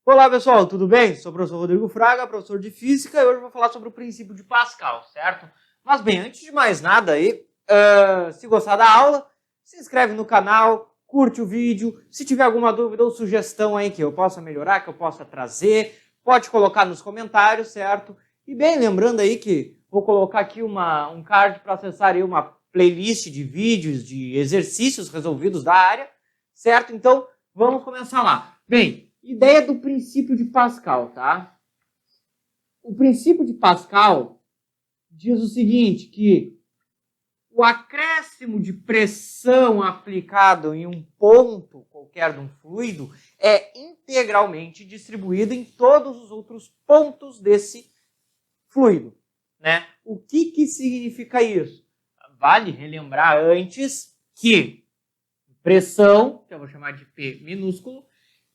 Olá pessoal, tudo bem? Sou o professor Rodrigo Fraga, professor de Física, e hoje eu vou falar sobre o princípio de Pascal, certo? Mas bem, antes de mais nada aí, se gostar da aula, se inscreve no canal, curte o vídeo, se tiver alguma dúvida ou sugestão aí que eu possa melhorar, que eu possa trazer, pode colocar nos comentários, certo? E bem, lembrando aí que vou colocar aqui um card para acessar aí uma playlist de vídeos, de exercícios resolvidos da área, certo? Então, vamos começar lá. Bem, ideia do princípio de Pascal, tá? O princípio de Pascal diz o seguinte, que o acréscimo de pressão aplicado em um ponto qualquer de um fluido é integralmente distribuído em todos os outros pontos desse fluido, né? O que significa isso? Vale relembrar antes que pressão, que eu vou chamar de P minúsculo,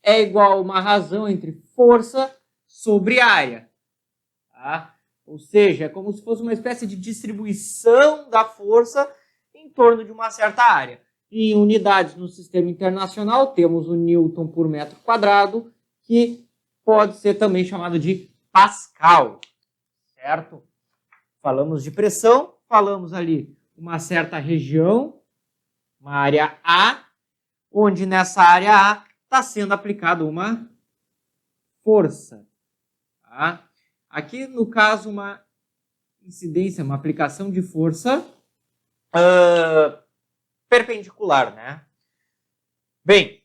é igual a uma razão entre força sobre área. Tá? Ou seja, é como se fosse uma espécie de distribuição da força em torno de uma certa área. Em unidades no sistema internacional, temos o Newton por metro quadrado, que pode ser também chamado de Pascal. Certo? Falamos de pressão, falamos ali uma certa região, uma área A, onde nessa área A está sendo aplicada uma força. Tá? Aqui, no caso, uma incidência, uma aplicação de força perpendicular, né? Bem,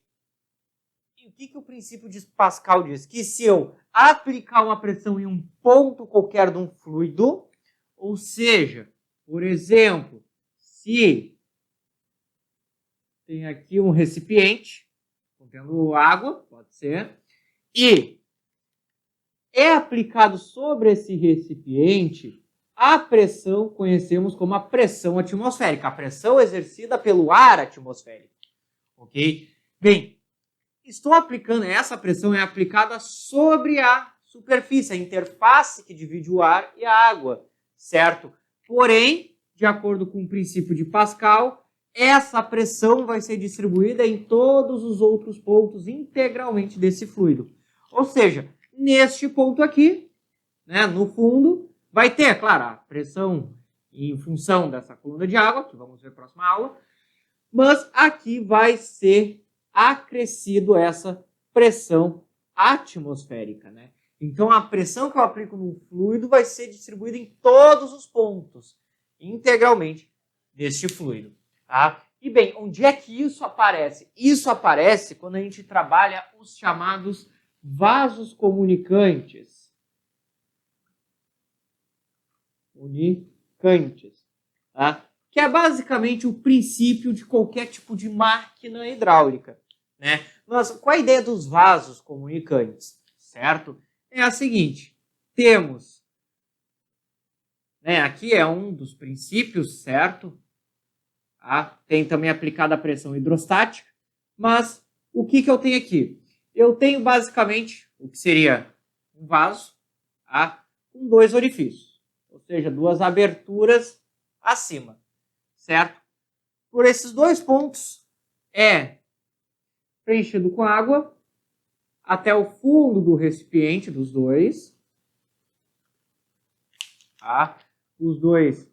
o que o princípio de Pascal diz? Que se eu aplicar uma pressão em um ponto qualquer de um fluido, ou seja, por exemplo, se tem aqui um recipiente contendo água, pode ser, e é aplicado sobre esse recipiente a pressão, conhecemos como a pressão atmosférica, a pressão exercida pelo ar atmosférico, ok? Bem, estou aplicando, essa pressão é aplicada sobre a superfície, a interface que divide o ar e a água, certo? Porém, de acordo com o princípio de Pascal, essa pressão vai ser distribuída em todos os outros pontos integralmente desse fluido. Ou seja, neste ponto aqui, né, no fundo, vai ter, claro, a pressão em função dessa coluna de água, que vamos ver na próxima aula, mas aqui vai ser acrescido essa pressão atmosférica, né? Então, a pressão que eu aplico no fluido vai ser distribuída em todos os pontos, integralmente, deste fluido. Tá? E bem, onde é que isso aparece? Isso aparece quando a gente trabalha os chamados vasos comunicantes. Tá? Que é basicamente o princípio de qualquer tipo de máquina hidráulica. Né? Mas qual a ideia dos vasos comunicantes? Certo? É a seguinte, temos, né, aqui é um dos princípios, certo? Tá? Tem também aplicada a pressão hidrostática, mas o que eu tenho aqui? Eu tenho basicamente o que seria um vaso, tá? Com dois orifícios, ou seja, duas aberturas acima, certo? Por esses dois pontos é preenchido com água até o fundo do recipiente dos dois, tá? Os dois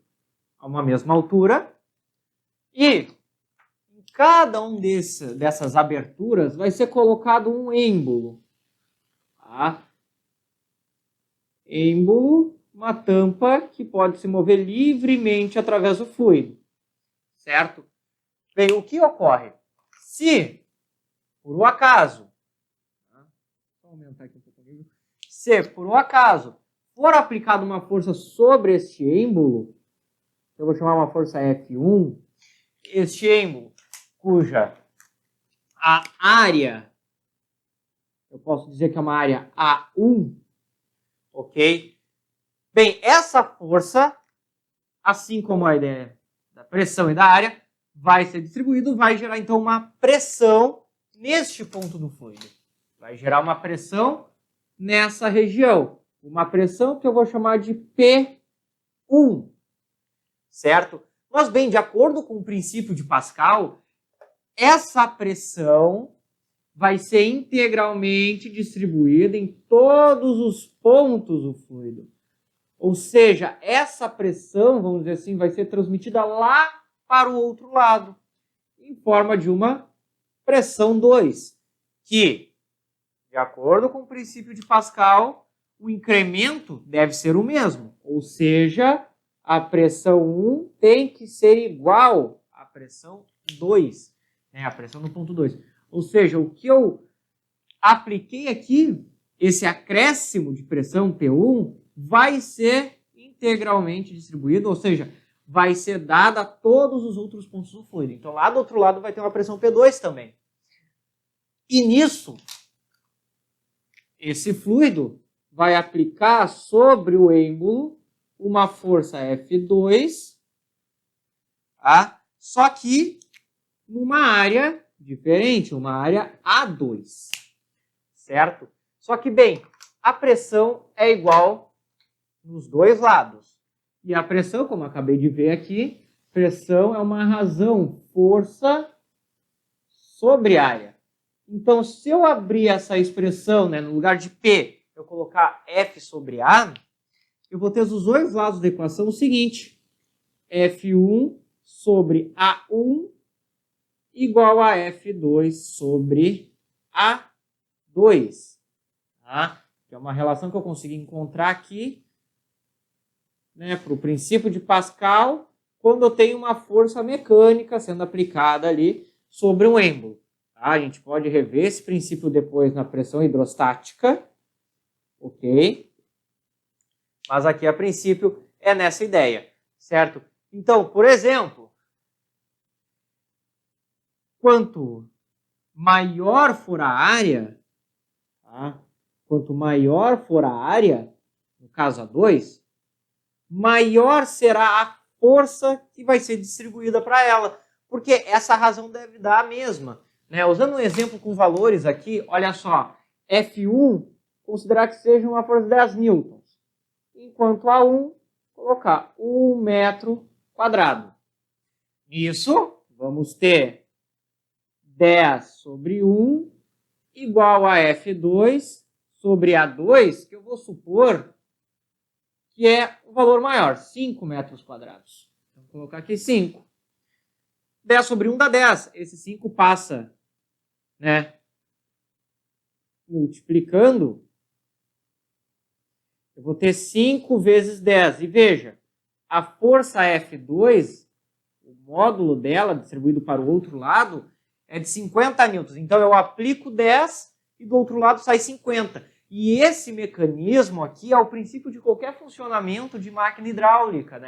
a uma mesma altura. E em cada um dessas aberturas vai ser colocado um êmbolo. Tá? Êmbolo, uma tampa que pode se mover livremente através do fluido. Certo? Bem, o que ocorre? Se, por um acaso, vou aumentar aqui um pouco o nível. Se, por um acaso, for aplicada uma força sobre este êmbolo, eu vou chamar uma força F1, este êmbolo, cuja a área, eu posso dizer que é uma área A1, ok? Bem, essa força, assim como a ideia da pressão e da área, vai ser distribuído, vai gerar então uma pressão neste ponto do fluido. Vai gerar uma pressão nessa região. Uma pressão que eu vou chamar de P1, certo? Mas bem, de acordo com o princípio de Pascal, essa pressão vai ser integralmente distribuída em todos os pontos do fluido. Ou seja, essa pressão, vamos dizer assim, vai ser transmitida lá para o outro lado, em forma de uma pressão 2, que, de acordo com o princípio de Pascal, o incremento deve ser o mesmo. Ou seja, a pressão 1 tem que ser igual à pressão 2, a pressão no ponto 2. Ou seja, o que eu apliquei aqui, esse acréscimo de pressão P1, vai ser integralmente distribuído, ou seja, vai ser dado a todos os outros pontos do fluido. Então, lá do outro lado vai ter uma pressão P2 também. E nisso, esse fluido vai aplicar sobre o êmbolo uma força F2, tá? Só que numa área diferente, uma área A2, certo? Só que, bem, a pressão é igual nos dois lados. E a pressão, como eu acabei de ver aqui, pressão é uma razão, força sobre área. Então, se eu abrir essa expressão, no lugar de P, eu colocar F sobre A, eu vou ter os dois lados da equação o seguinte: F1 sobre A1 igual a F2 sobre A2. Tá? Que é uma relação que eu consegui encontrar aqui, para o princípio de Pascal, quando eu tenho uma força mecânica sendo aplicada ali sobre um êmbolo. Tá? A gente pode rever esse princípio depois na pressão hidrostática, ok? Mas aqui, a princípio, é nessa ideia, certo? Então, por exemplo, quanto maior for a área, tá? Quanto maior for a área, no caso A2, maior será a força que vai ser distribuída para ela, porque essa razão deve dar a mesma. Usando um exemplo com valores aqui, olha só, F1, considerar que seja uma força de 10 newtons, enquanto A1, colocar 1 metro quadrado. Isso, vamos ter 10 sobre 1 igual a F2 sobre A2, que eu vou supor que é o valor maior, 5 metros quadrados. Então, vou colocar aqui 5. 10 sobre 1 dá 10. Esse 5 passa, multiplicando, eu vou ter 5 vezes 10. E veja, a força F2, o módulo dela, distribuído para o outro lado, é de 50 newtons. Então, eu aplico 10 e do outro lado sai 50. E esse mecanismo aqui é o princípio de qualquer funcionamento de máquina hidráulica.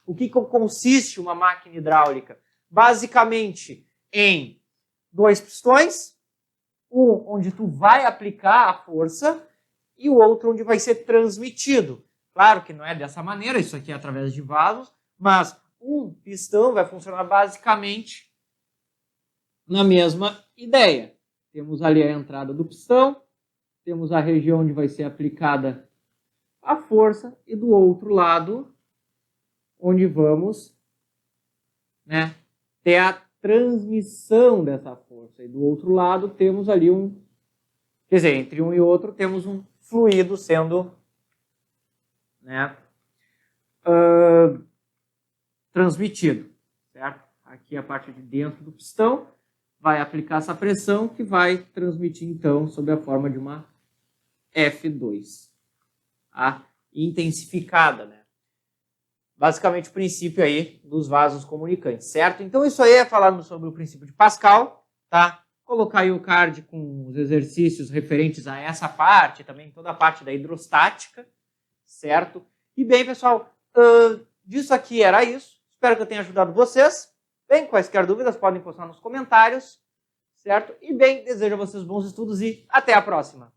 O que consiste uma máquina hidráulica? Basicamente, em 2 pistões, um onde tu vai aplicar a força e o outro onde vai ser transmitido. Claro que não é dessa maneira, isso aqui é através de vasos, mas um pistão vai funcionar basicamente na mesma ideia. Temos ali a entrada do pistão, temos a região onde vai ser aplicada a força e do outro lado, onde vamos ter a transmissão dessa força. E do outro lado temos ali entre um e outro temos um fluido sendo transmitido, certo? Aqui a parte de dentro do pistão vai aplicar essa pressão que vai transmitir então sob a forma de uma F2, intensificada, Basicamente o princípio aí dos vasos comunicantes, certo? Então isso aí é falando sobre o princípio de Pascal, tá? Colocar aí o card com os exercícios referentes a essa parte, também toda a parte da hidrostática, certo? E bem, pessoal, disso aqui era isso. Espero que eu tenha ajudado vocês. Bem, quaisquer dúvidas podem postar nos comentários, certo? E bem, desejo a vocês bons estudos e até a próxima!